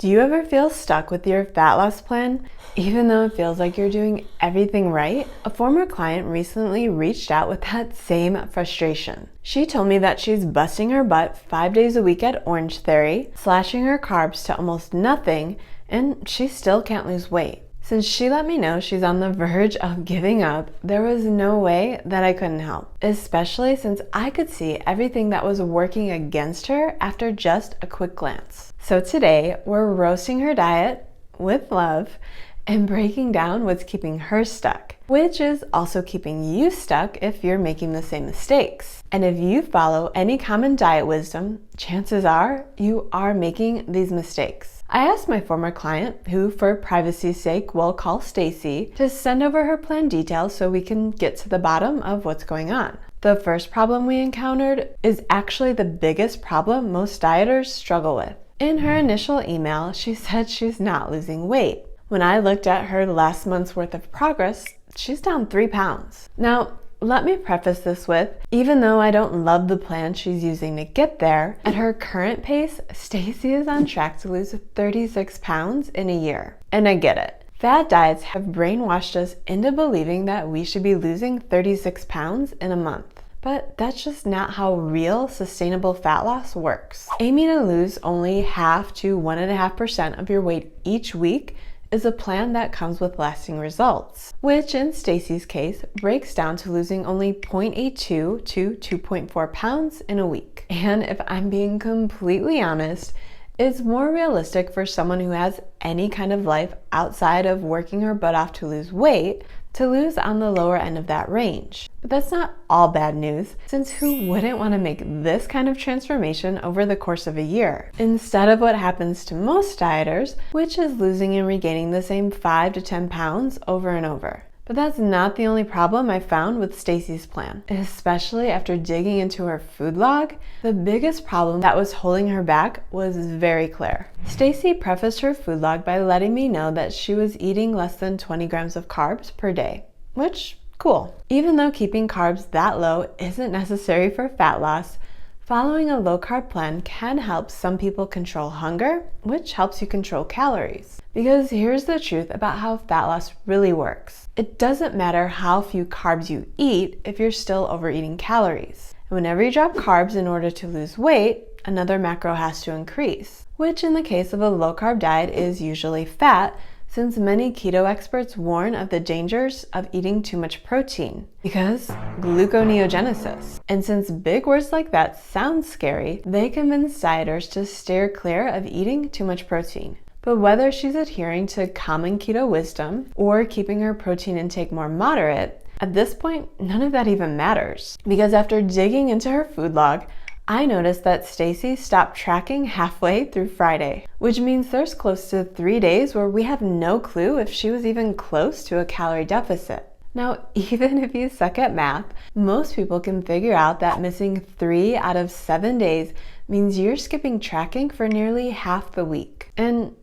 Do you ever feel stuck with your fat loss plan, even though it feels like you're doing everything right? A former client recently reached out with that same frustration. She told me that she's busting her butt 5 days a week at Orange Theory, slashing her carbs to almost nothing, and she still can't lose weight. Since she let me know she's on the verge of giving up, there was no way that I couldn't help, especially since I could see everything that was working against her after just a quick glance. So today, we're roasting her diet with love and breaking down what's keeping her stuck, which is also keeping you stuck if you're making the same mistakes. And if you follow any common diet wisdom, chances are you are making these mistakes. I asked my former client, who for privacy's sake we'll call Stacy, to send over her plan details so we can get to the bottom of what's going on. The first problem we encountered is actually the biggest problem most dieters struggle with. In her initial email, she said she's not losing weight. When I looked at her last month's worth of progress, she's down 3 pounds. Now, let me preface this with, even though I don't love the plan she's using to get there, at her current pace, Stacy is on track to lose 36 pounds in a year. And I get it. Fad diets have brainwashed us into believing that we should be losing 36 pounds in a month. But that's just not how real, sustainable fat loss works. Aiming to lose only 0.5 to 1.5% of your weight each week is a plan that comes with lasting results, which in Stacy's case breaks down to losing only 0.82 to 2.4 pounds in a week. And if I'm being completely honest, it's more realistic for someone who has any kind of life outside of working her butt off to lose weight to lose on the lower end of that range. But that's not all bad news, since who wouldn't want to make this kind of transformation over the course of a year, instead of what happens to most dieters, which is losing and regaining the same 5 to 10 pounds over and over. But that's not the only problem I found with Stacy's plan. Especially after digging into her food log, the biggest problem that was holding her back was very clear. Stacy prefaced her food log by letting me know that she was eating less than 20 grams of carbs per day, which, cool. Even though keeping carbs that low isn't necessary for fat loss, following a low-carb plan can help some people control hunger, which helps you control calories. Because here's the truth about how fat loss really works. It doesn't matter how few carbs you eat if you're still overeating calories. And whenever you drop carbs in order to lose weight, another macro has to increase, which in the case of a low-carb diet is usually fat, since many keto experts warn of the dangers of eating too much protein, because gluconeogenesis. And since big words like that sound scary, they convince dieters to steer clear of eating too much protein. But whether she's adhering to common keto wisdom or keeping her protein intake more moderate, at this point, none of that even matters. Because after digging into her food log, I noticed that Stacy stopped tracking halfway through Friday, which means there's close to 3 days where we have no clue if she was even close to a calorie deficit. Now, even if you suck at math, most people can figure out that missing 3 out of 7 days means you're skipping tracking for nearly half the week. And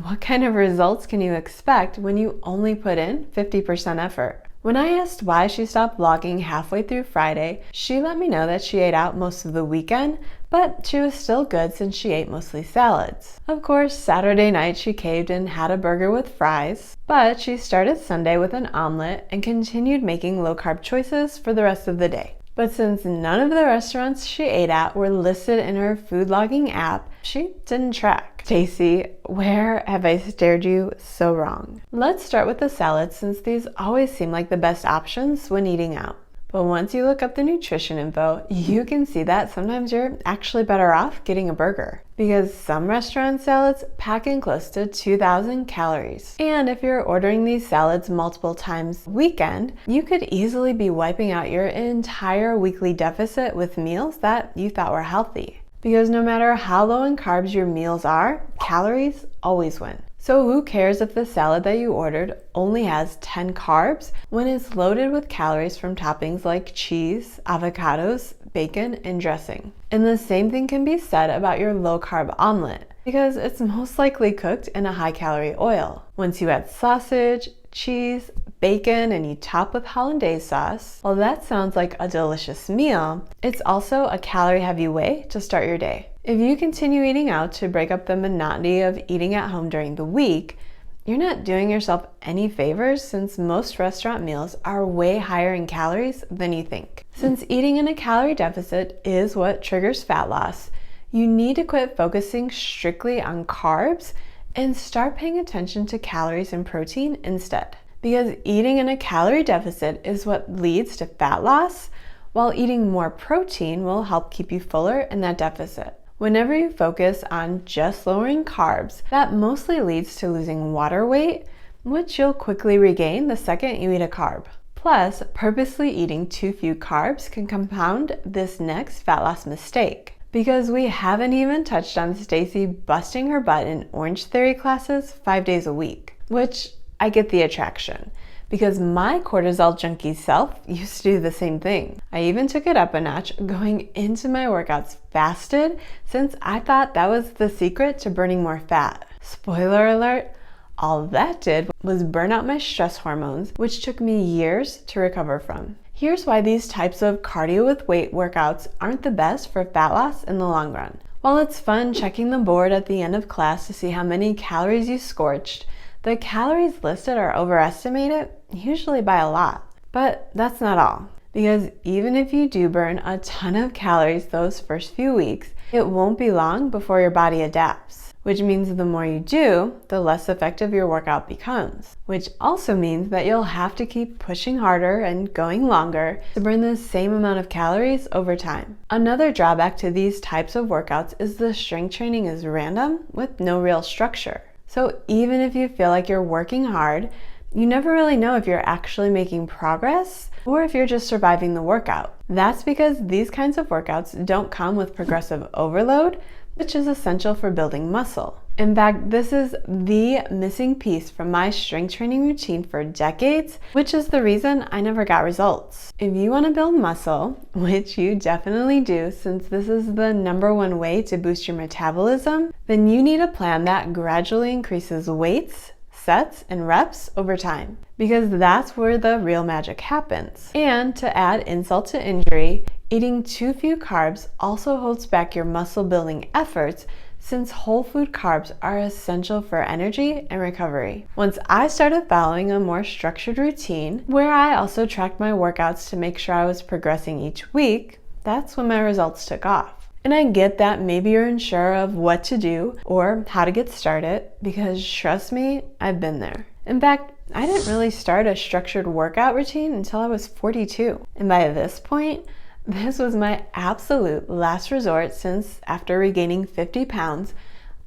what kind of results can you expect when you only put in 50% effort? When I asked why she stopped vlogging halfway through Friday, she let me know that she ate out most of the weekend, but she was still good since she ate mostly salads. Of course, Saturday night she caved and had a burger with fries, but she started Sunday with an omelet and continued making low-carb choices for the rest of the day. But since none of the restaurants she ate at were listed in her food logging app, she didn't track. Stacy, where have I steered you so wrong? Let's start with the salads, since these always seem like the best options when eating out. But once you look up the nutrition info, you can see that sometimes you're actually better off getting a burger, because some restaurant salads pack in close to 2,000 calories. And if you're ordering these salads multiple times a weekend, you could easily be wiping out your entire weekly deficit with meals that you thought were healthy. Because no matter how low in carbs your meals are, calories always win. So who cares if the salad that you ordered only has 10 carbs when it's loaded with calories from toppings like cheese, avocados, bacon, and dressing? And the same thing can be said about your low-carb omelet, because it's most likely cooked in a high-calorie oil. Once you add sausage, cheese, bacon, and you top with hollandaise sauce, while that sounds like a delicious meal, it's also a calorie-heavy way to start your day. If you continue eating out to break up the monotony of eating at home during the week, you're not doing yourself any favors since most restaurant meals are way higher in calories than you think. Since eating in a calorie deficit is what triggers fat loss, you need to quit focusing strictly on carbs and start paying attention to calories and protein instead. Because eating in a calorie deficit is what leads to fat loss, while eating more protein will help keep you fuller in that deficit. Whenever you focus on just lowering carbs, that mostly leads to losing water weight, which you'll quickly regain the second you eat a carb. Plus, purposely eating too few carbs can compound this next fat loss mistake. Because we haven't even touched on Stacy busting her butt in Orange Theory classes 5 days a week, which I get the attraction. Because my cortisol junkie self used to do the same thing. I even took it up a notch going into my workouts fasted since I thought that was the secret to burning more fat. Spoiler alert, all that did was burn out my stress hormones, which took me years to recover from. Here's why these types of cardio with weight workouts aren't the best for fat loss in the long run. While it's fun checking the board at the end of class to see how many calories you scorched, the calories listed are overestimated, usually by a lot. But that's not all, because even if you do burn a ton of calories those first few weeks, it won't be long before your body adapts, which means the more you do, the less effective your workout becomes, which also means that you'll have to keep pushing harder and going longer to burn the same amount of calories over time. Another drawback to these types of workouts is the strength training is random with no real structure. So even if you feel like you're working hard, you never really know if you're actually making progress or if you're just surviving the workout. That's because these kinds of workouts don't come with progressive overload, which is essential for building muscle. In fact, this is the missing piece from my strength training routine for decades, which is the reason I never got results. If you want to build muscle, which you definitely do since this is the #1 way to boost your metabolism, then you need a plan that gradually increases weights, sets, and reps over time, because that's where the real magic happens. And to add insult to injury, eating too few carbs also holds back your muscle building efforts since whole food carbs are essential for energy and recovery. Once I started following a more structured routine, where I also tracked my workouts to make sure I was progressing each week, that's when my results took off. And I get that maybe you're unsure of what to do or how to get started, because trust me, I've been there. In fact, I didn't really start a structured workout routine until I was 42. And by this point, this was my absolute last resort since after regaining 50 pounds,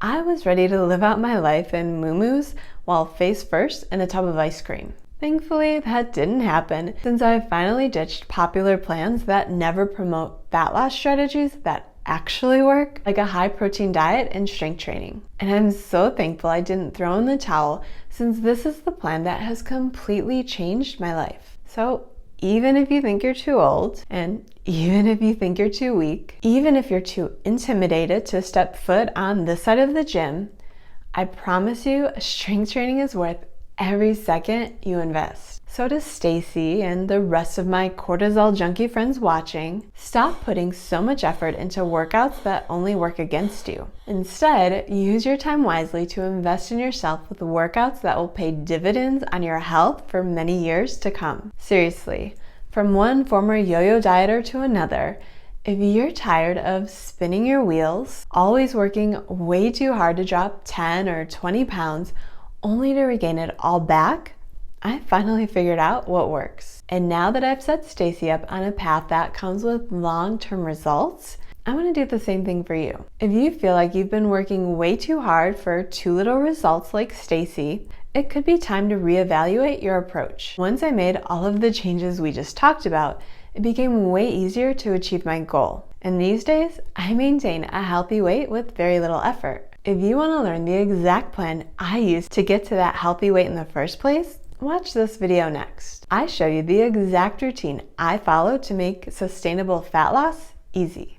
I was ready to live out my life in muumuus while face first in a tub of ice cream. Thankfully, that didn't happen since I finally ditched popular plans that never promote fat loss strategies that actually work, like a high protein diet and strength training. And I'm so thankful I didn't throw in the towel since this is the plan that has completely changed my life. So even if you think you're too old, and even if you think you're too weak, even if you're too intimidated to step foot on this side of the gym, I promise you strength training is worth every second you invest. So to Stacy and the rest of my cortisol junkie friends watching, stop putting so much effort into workouts that only work against you. Instead, use your time wisely to invest in yourself with workouts that will pay dividends on your health for many years to come. Seriously, from one former yo-yo dieter to another, if you're tired of spinning your wheels, always working way too hard to drop 10 or 20 pounds, only to regain it all back, I finally figured out what works. And now that I've set Stacy up on a path that comes with long-term results, I want to do the same thing for you. If you feel like you've been working way too hard for too little results like Stacy, it could be time to reevaluate your approach. Once I made all of the changes we just talked about, it became way easier to achieve my goal. And these days, I maintain a healthy weight with very little effort. If you want to learn the exact plan I used to get to that healthy weight in the first place, watch this video next. I show you the exact routine I follow to make sustainable fat loss easy.